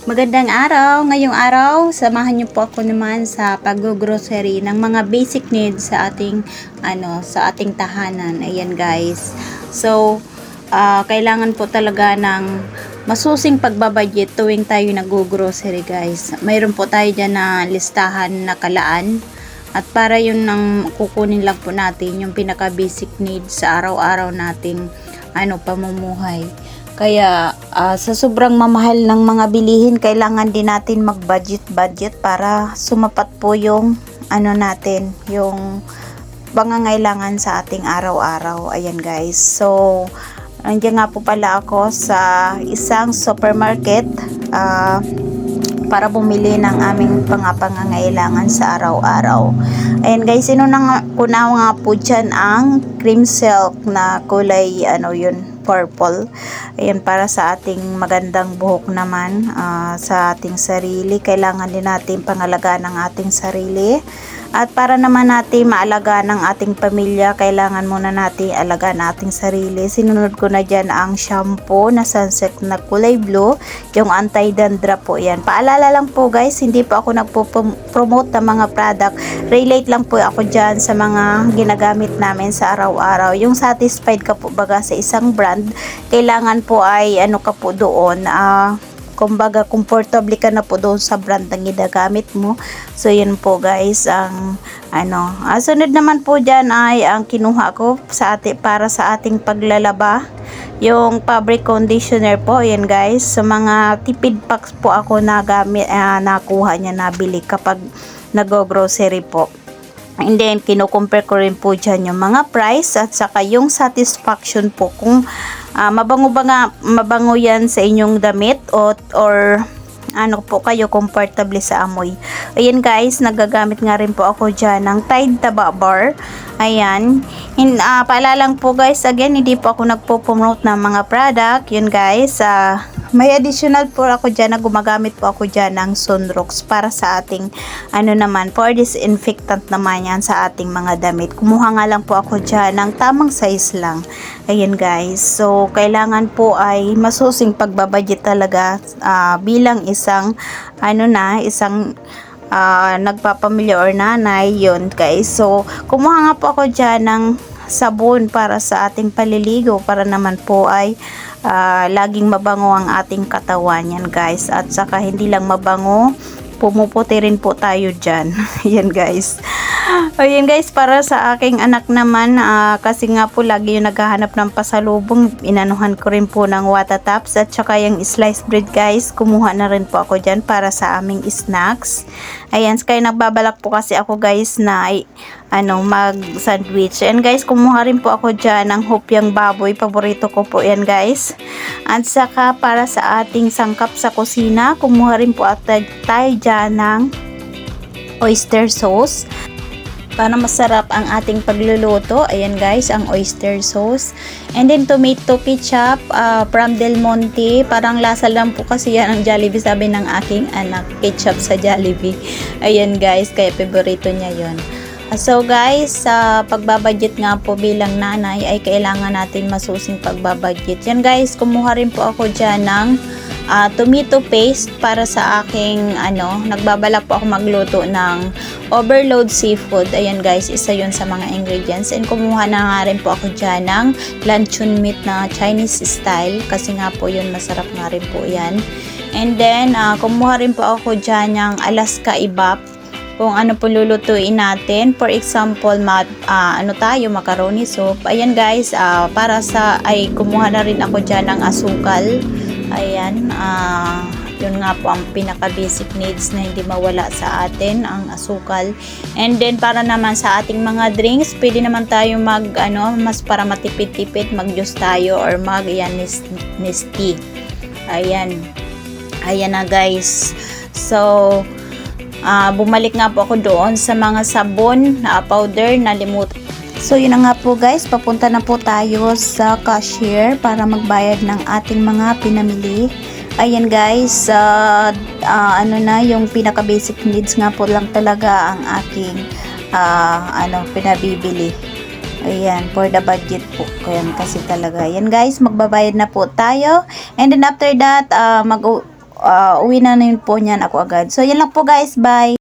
Magandang araw. Ngayong araw, samahan niyo po ako naman sa pag-grocery ng mga basic needs sa ating sa ating tahanan. Ayan guys. So, kailangan po talaga ng masusing pagbabudget tuwing tayo nag-grocery guys. Mayroon po tayo diyan na listahan na kalaan. At para yun nang kukunin lang po natin yung pinaka basic needs sa araw-araw nating pamumuhay. Kaya sa sobrang mamahal ng mga bilihin, kailangan din natin mag-budget para sumapat po yung natin, yung pangangailangan sa ating araw-araw. Ayan guys. So, nandiyan nga po pala ako sa isang supermarket para bumili ng aming pangangailangan sa araw-araw. Ayan guys, kunaw nga po dyan ang cream silk na kulay purple. Ayan, para sa ating magandang buhok naman, sa ating sarili. Kailangan din natin pangalagaan ng ating sarili. At para naman natin maalagaan ng ating pamilya, kailangan muna natin alagaan ating sarili. Sinunod ko na dyan ang shampoo na sunset na kulay blue, yung anti-dandruff po yan. Paalala lang po guys, hindi po ako nagpo-promote ng mga product. Relate lang po ako dyan sa mga ginagamit namin sa araw-araw. Yung satisfied ka po baga sa isang brand, kailangan po ay ka po doon, kumbaga comfortable ka na po doon sa brand na ginagamit mo. So yun po guys ang sunod naman po dyan ay ang kinuha ko para sa ating paglalaba, yung fabric conditioner po. Yan guys, sa mga tipid packs po ako nakuha niya, nabili kapag nag-grocery po. And then, kinukompare ko rin po dyan yung mga price at saka yung satisfaction po kung mabango yan sa inyong damit or po kayo comfortable sa amoy. Ayan guys, nagagamit nga rin po ako dyan ng Tide Taba Bar. Ayan. Paalala lang po guys, again, hindi po ako nagpo-promote ng mga product. Yun guys, may additional po ako dyan na gumagamit po ako dyan ng Sunrox para sa ating for disinfectant naman yan sa ating mga damit. Kumuha nga lang po ako dyan ng tamang size lang. Ayan guys, so kailangan po ay masusing pagbabudget talaga bilang isang nagpapamilya or nanay. Yun guys, so kumuha nga po ako dyan ng sabon para sa ating paliligo, para naman po ay laging mabango ang ating katawan yan guys. At saka hindi lang mabango, pumuputi rin po tayo dyan. Yan guys. Ayan guys, para sa aking anak naman, kasi nga po lagi yung naghahanap ng pasalubong, inanuhan ko rin po ng Watataps at saka yung sliced bread guys, kumuha na rin po ako dyan para sa aming snacks. Ayan, kaya nagbabalak po kasi ako guys na mag sandwich. And guys, kumuha rin po ako dyan ng hopyang baboy, paborito ko po yan guys. At saka para sa ating sangkap sa kusina, kumuha rin po tayo dyan ng oyster sauce para masarap ang ating pagluluto. Ayan guys, ang oyster sauce. And then tomato ketchup from Del Monte. Parang lasa lang po kasi yan ang Jollibee, sabi ng aking anak, ketchup sa Jollibee. Ayan guys, kaya favorito niya yon. So guys, sa pagbabudget nga po bilang nanay ay kailangan natin masusing pagbabudget. Yan guys, kumuha rin po ako dyan ng tomato paste para sa aking nagbabalak po ako magluto ng overload seafood. Ayan guys, isa yun sa mga ingredients. And kumuha na nga rin po ako dyan ng luncheon meat na Chinese style kasi nga po yun, masarap nga rin po yan. And then kumuha rin po ako dyan ng Alaska Ibap kung ano po lulutuin natin. For example, macaroni soup. Ayan guys, kumuha na rin ako dyan ng asukal. Ayan, yun nga po ang pinaka basic needs na hindi mawala sa atin, ang asukal. And then para naman sa ating mga drinks, pwede naman tayo mas para matipid-tipid, mag-juice tayo or Nestea. Ayan na guys. So bumalik nga po ako doon sa mga sabon powder na limutan. So yun na nga po guys, papunta na po tayo sa cashier para magbayad ng ating mga pinamili. Ayan guys, yung pinaka basic needs nga po lang talaga ang aking pinabibili. Ayan, for the budget po. Ayan kasi talaga. Ayan guys, magbabayad na po tayo. And then after that, uwi na yun po niyan ako agad. So, yan lang po guys. Bye!